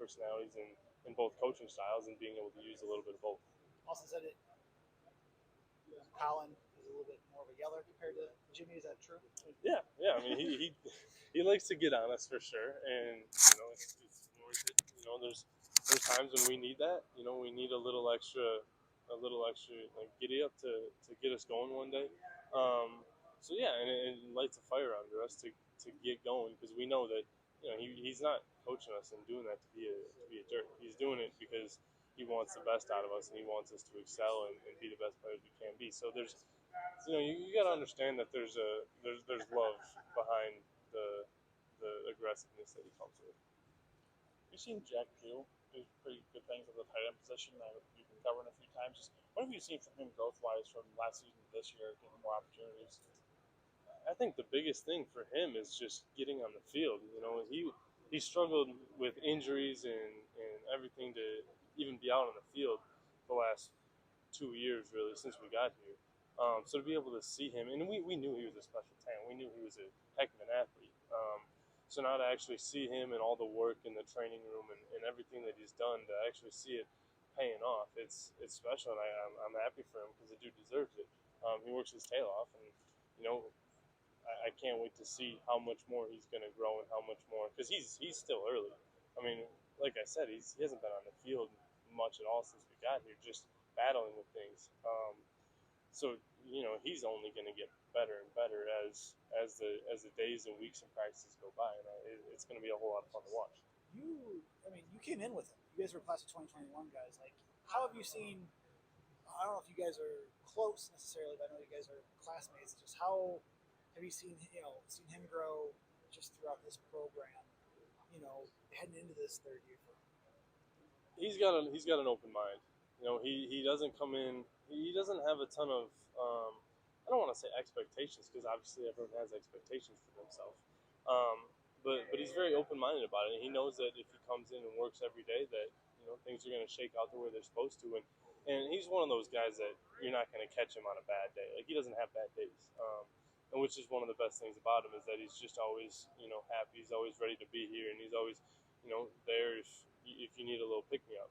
personalities in both coaching styles and being able to use a little bit of both. Also said it. Colin is a little bit more of a yeller compared to Jimmy. Is that true? Yeah. I mean, he likes to get on us for sure, and it's worth it. There's times when we need that. We need a little extra like giddy up to get us going one day. So yeah, and it lights a fire under us to get going because we know that he's not coaching us and doing that to be a jerk. He's doing it because he wants the best out of us and he wants us to excel and be the best players we can be. So you got to understand that there's love behind the aggressiveness that he comes with. You've seen Jack Pugh do pretty good things at the tight end position that you've been covering a few times. Just what have you seen from him growth wise from last season to this year, getting more opportunities? I think the biggest thing for him is just getting on the field. He struggled with injuries and everything to even be out on the field the last 2 years really since we got here. So to be able to see him, and we knew he was a special talent. We knew he was a heck of an athlete. So now to actually see him and all the work in the training room and everything that he's done, to actually see it paying off, it's special, and I'm happy for him because the dude deserves it. He works his tail off, and you know I can't wait to see how much more he's going to grow and how much more because he's still early. I mean, like I said, he hasn't been on the field much at all since we got here, just battling with things. So he's only going to get better and better as the days and weeks and practices go by, and it's going to be a whole lot of fun to watch. You came in with him. You guys were class of 2021 guys. Like, how have you seen? I don't know if you guys are close necessarily, but I know you guys are classmates. Just how have you seen him grow just throughout this program? Heading into this third year for him. He's got an open mind. He doesn't come in. He doesn't have a ton of I don't want to say expectations because obviously everyone has expectations for themselves. But he's very open minded about it. And he knows that if he comes in and works every day, that things are going to shake out the way they're supposed to. And he's one of those guys that you're not going to catch him on a bad day. Like he doesn't have bad days. And which is one of the best things about him is that he's just always happy. He's always ready to be here, and he's always there if you need a little pick me up.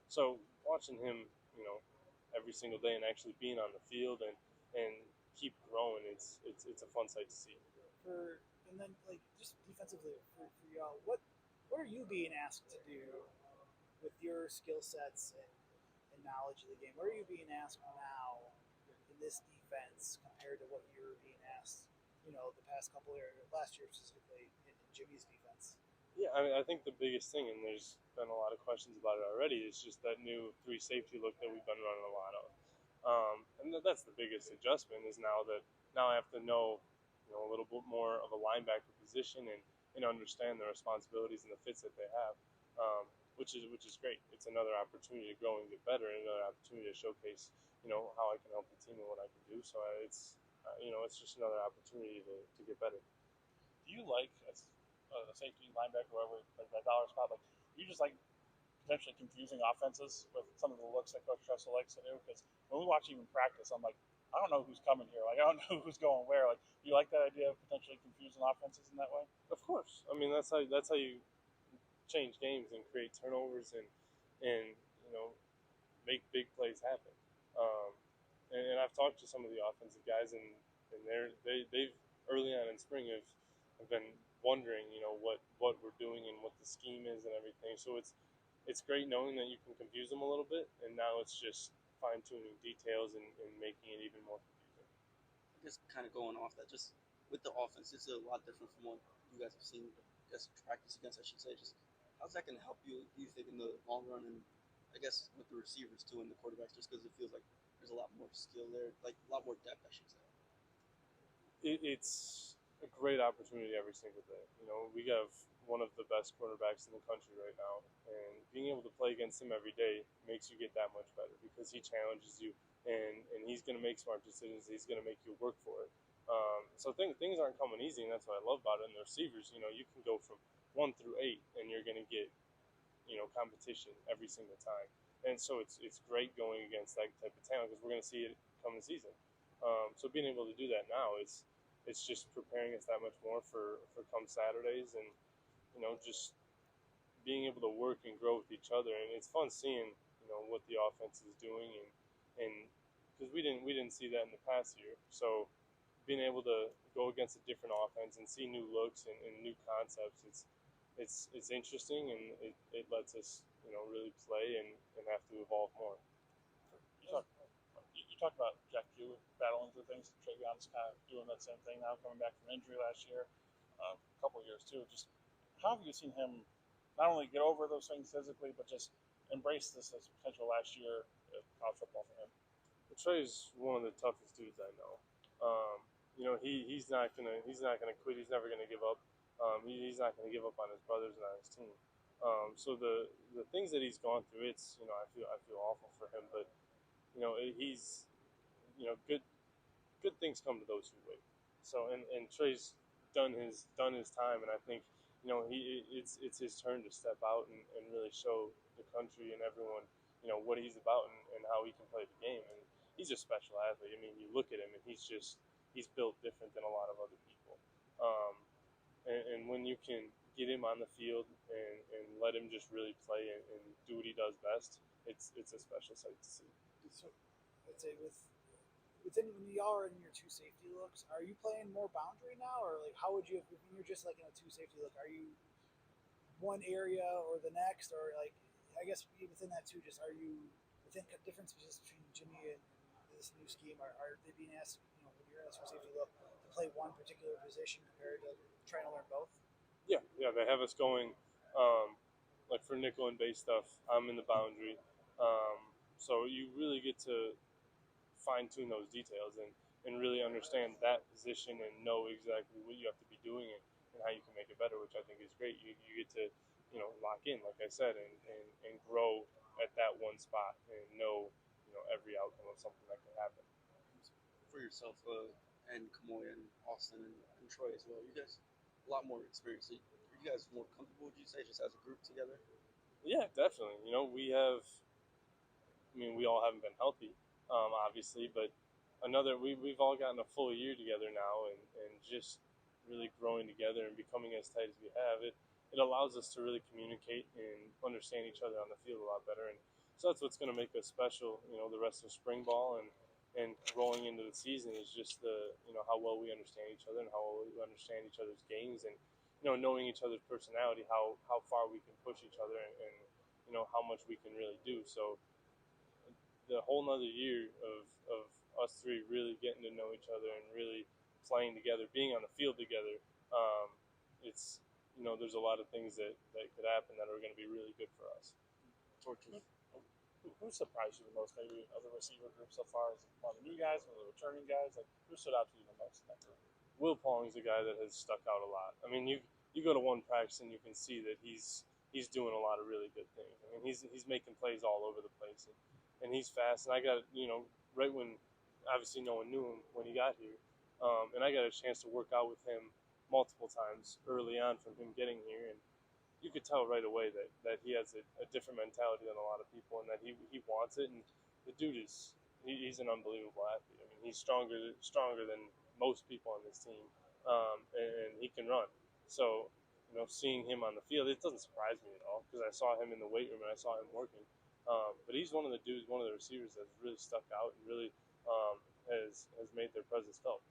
So watching him every single day and actually being on the field and keep growing, it's a fun sight to see. And then like just defensively for y'all, what are you being asked to do with your skill sets and knowledge of the game? What are you being asked now in this defense compared to what you were being asked, the past couple of years, last year specifically in Jimmy's defense? Yeah, I mean, I think the biggest thing, and there's been a lot of questions about it already, is just that new 3 safety look that we've been running a lot of. And that's the biggest adjustment is now I have to know a little bit more of a linebacker position and understand the responsibilities and the fits that they have, which is great. It's another opportunity to grow and get better, and another opportunity to showcase how I can help the team and what I can do. So it's just another opportunity to get better. Do you like a safety linebacker, whoever, like that dollar spot? Like, you just like potentially confusing offenses with some of the looks that Coach Tressel likes to do? Because when we watch even practice, I'm like, I don't know who's coming here. Like, I don't know who's going where. Like, do you like that idea of potentially confusing offenses in that way? Of course. I mean, that's how you change games and create turnovers and make big plays happen. Um, and I've talked to some of the offensive guys, and they've early on in spring have been wondering, what we're doing and what the scheme is and everything. So it's great knowing that you can confuse them a little bit, and now it's just fine tuning details and making it even more confusing. I guess kind of going off that, just with the offense, it's a lot different from what you guys have seen. I guess practice against, I should say. Just how's that going to help you? Do you think in the long run, and I guess with the receivers too and the quarterbacks, just because it feels like there's a lot more skill there, like a lot more depth, I should say. It's a great opportunity every single day. We have one of the best quarterbacks in the country right now, and being able to play against him every day makes you get that much better because he challenges you, and he's going to make smart decisions. He's going to make you work for it. So things aren't coming easy, and that's what I love about it. And the receivers, you can go from 1 through 8, and you're going to get competition every single time. And so it's great going against that type of talent because we're going to see it come the season. So being able to do that now, it's just preparing us that much more for come Saturdays, and just being able to work and grow with each other, and it's fun seeing what the offense is doing, and because we didn't see that in the past year, so being able to go against a different offense and see new looks and new concepts, it's interesting, and it lets us really play and have to evolve more. You talked you talked about Jack Jew battling through things. Trayvon's kind of doing that same thing now, coming back from injury last year, a couple of years too. Just how have you seen him not only get over those things physically, but just embrace this as potential last year of college football for him? Trey's one of the toughest dudes I know. He's not gonna quit. He's never gonna give up. He's not gonna give up on his brothers and on his team. So the things that he's gone through, it's I feel awful for him, but he's good things come to those who wait. So and Trey's done his time, and I think it's his turn to step out and really show the country and everyone what he's about and how he can play the game. And he's a special athlete. I mean, you look at him and he's built different than a lot of other people. And when you can get him on the field and let him just really play and do what he does best, it's a special sight to see. So I'd say within when y'all are in your two safety looks, are you playing more boundary now, or like how would you when you're just like in a two safety look? Are you one area or the next, or like I guess within that too? Just are you within differences between Jimmy and this new scheme? Are they being asked when you're in a two safety look to play one particular position compared to trying to learn both? Yeah, they have us going like for nickel and base stuff. I'm in the boundary, so you really get to fine tune those details and really understand that position and know exactly what you have to be doing and how you can make it better, which I think is great. You get to lock in, like I said, and grow at that one spot and know every outcome of something that can happen. For yourself and Kamoy and Austin and Troy as well. You guys a lot more experience. So are you guys more comfortable? Would you say just as a group together? Yeah, definitely. We have. I mean, we all haven't been healthy, obviously, but we've all gotten a full year together now, and just really growing together and becoming as tight as we have. It allows us to really communicate and understand each other on the field a lot better, and so that's what's going to make us special. The rest of spring ball and rolling into the season is just the how well we understand each other and how well we understand each other's games, and knowing each other's personality, how far we can push each other, and how much we can really do. So the whole nother year of us three really getting to know each other and really playing together, being on the field together, it's there's a lot of things that could happen that are going to be really good for us. Torches. Who surprised you the most? Maybe of the receiver group so far? Is it one of the new guys, one of the returning guys? Like who stood out to you the most in that group? Will Pauling's a guy that has stuck out a lot. I mean, you go to one practice and you can see that he's doing a lot of really good things. I mean, he's making plays all over the place, and he's fast. And I got right when obviously no one knew him when he got here, and I got a chance to work out with him multiple times early on from him getting here, and you could tell right away that he has a different mentality than a lot of people, and that he wants it. And the dude he's an unbelievable athlete. I mean, he's stronger than most people on this team, and he can run. So seeing him on the field, it doesn't surprise me at all because I saw him in the weight room and I saw him working. But he's one of the dudes, one of the receivers that's really stuck out and really has made their presence felt.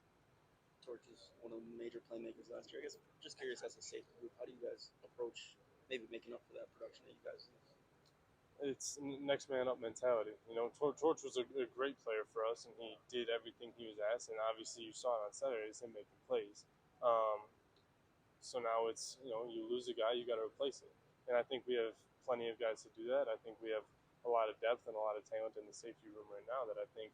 Torches, one of the major playmakers last year. I guess just curious as a safety group, how do you guys approach maybe making up for that production that you guys lose? It's next man up mentality. Torch was a great player for us, and he did everything he was asked. And obviously, you saw it on Saturday, him making plays. So now it's you lose a guy, you got to replace it. And I think we have plenty of guys to do that. I think we have a lot of depth and a lot of talent in the safety room right now that I think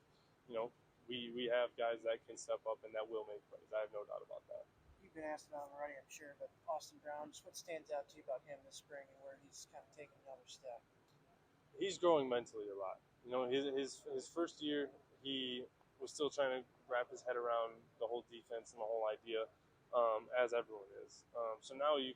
we have guys that can step up and that will make plays. I have no doubt about that. You've been asked about him already, I'm sure, but Austin Brown, just what stands out to you about him this spring and where he's kind of taken another step? He's growing mentally a lot. His first year, he was still trying to wrap his head around the whole defense and the whole idea, as everyone is. So now you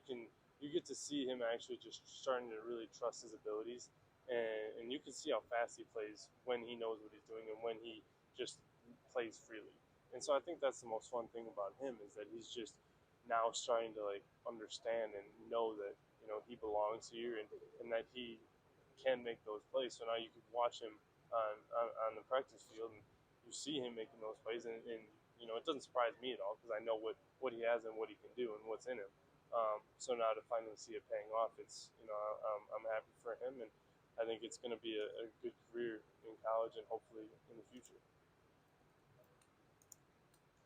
get to see him actually just starting to really trust his abilities, and you can see how fast he plays when he knows what he's doing and when he just plays freely. And so I think that's the most fun thing about him is that he's just now starting to like understand and know that he belongs here and that he can make those plays. So now you can watch him on the practice field and you see him making those plays, and it doesn't surprise me at all because I know what he has and what he can do and what's in him. So now to finally see it paying off, it's I'm happy for him, and I think it's going to be a good career in college and hopefully in the future.